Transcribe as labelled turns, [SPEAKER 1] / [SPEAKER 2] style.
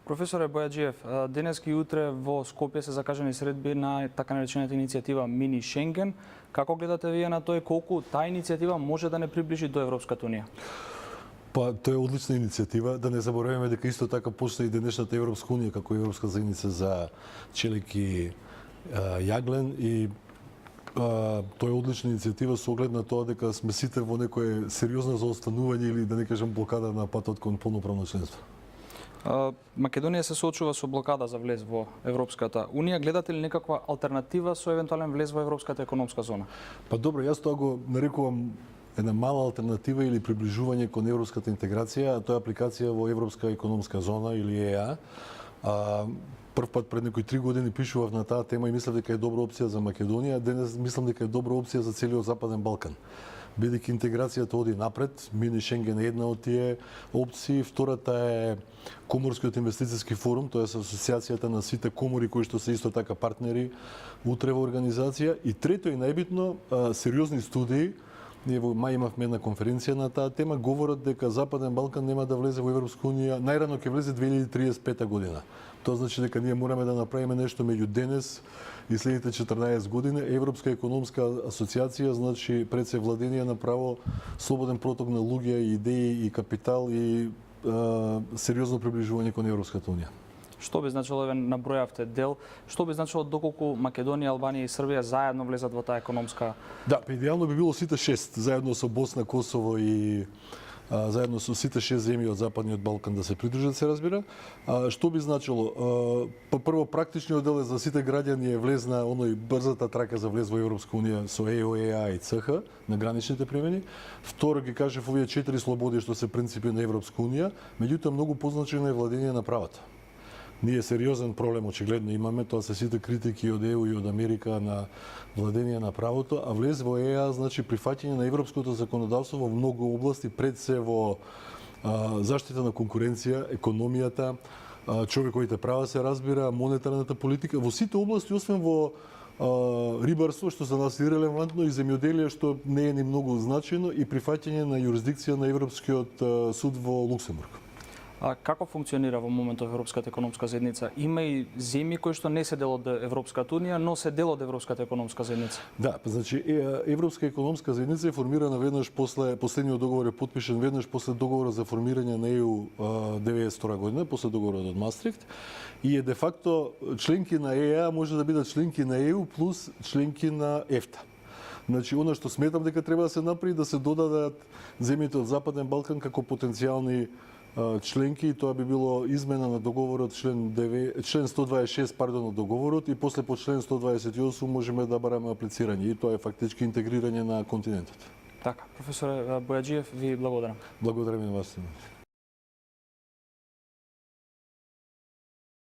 [SPEAKER 1] Професоре Бојаджиев, денески и утре во Скопје се закажани средби на така наречената иницијатива Мини Шенген. Како гледате вие на тој, колку таа иницијатива може да не приближи до Европската унија?
[SPEAKER 2] Па, тоа е одлична иницијатива. Да не забораваме дека исто така постои и денешната Европска унија како Европска заедница за челики јаглен и тоа е одлична иницијатива со оглед на тоа дека сме сите во некое сериозно заостанување или да не кажам блокада на патот кон полноправно членство.
[SPEAKER 1] Македонија се соочува со блокада за влез во Европската унија. Гледате ли некаква алтернатива со евентуален влез во Европската економска зона?
[SPEAKER 2] Па добро, јас тоа го нарекувам една мала алтернатива или приближување кон европската интеграција, а тоа е апликација во Европска економска зона или ЕА. Прв пат пред некои 3 години пишував на таа тема и мислев дека е добра опција за Македонија, денес мислам дека е добра опција за целиот Западен Балкан. Бидејќи интеграцијата оди напред, Мини Шенген е една од тие опции, втората е Коморскиот инвестициски форум, тоа е асоциацијата на сите комори кои што се исто така партнери утре во организација, и трето и најбитно, сериозни студии. Ние во мај имавме една конференција на таа тема, говорат дека Западен Балкан нема да влезе во Европска унија, најрано ќе влезе 2035 година. Тоа значи дека ние мораме да направиме нешто меѓу денес и следните 14 години. Европска економска асоциација значи пред се владение на право, слободен проток на луѓе, идеи и капитал и сериозно приближување кон Европската унија.
[SPEAKER 1] Што би значило, еве набројавте дел, што би значило доколку Македонија, Албанија и Србија заедно влезат во таа економска?
[SPEAKER 2] Да, па идеално би било сите 6, заедно со Босна, Косово и заедно со сите 6 земји од Западниот Балкан да се придружат, се разбира. Што би значило? Па прво, практичниот дел е за сите граѓани е влез на оној брзата трака за влез во Европска унија со ЕО, ЕА и ЦХ на граничните премини. Второ, ги кажев овие 4 слободи што се принципи на Европска унија, меѓутоа многу позначено е владење на правото. Ние сериозен проблем очигледно имаме, тоа се сите критики од ЕУ и од Америка на владење на правото, а влез во ЕА значи прифаќање на европското законодавство во многу области, пред се во заштита на конкуренција, економијата, човековите права се разбира, монетарната политика, во сите области освен во рибарство, што за нас е релевантно, и земјоделие, што не е ни многу значено, и прифаќање на јурисдикција на Европскиот суд во Луксембург.
[SPEAKER 1] Како функционира во моментов Европската економска заедница? Има и земји кои што не се дел од Европската унија, но се дел од Европската економска заедница.
[SPEAKER 2] Да, значи Европска економска заедница е формирана веднаш после последниот договор е потпишан веднаш после договорот за формирање на ЕУ 1992 година, после договорот од Мастрихт, и е де факто членки на ЕА може да бидат членки на ЕУ плюс членки на ЕФТА. Значи, она што сметам дека треба да се направи, да се додадат земјите од Западен Балкан како потенцијални членки, и тоа би било измена на договорот член 126 од договорот, и после по член 128 можеме да бараме аплицирање, и тоа е фактички интегрирање на континентот.
[SPEAKER 1] Така, професоре Бојаджиев, ви благодарам.
[SPEAKER 2] Благодарам и на вас.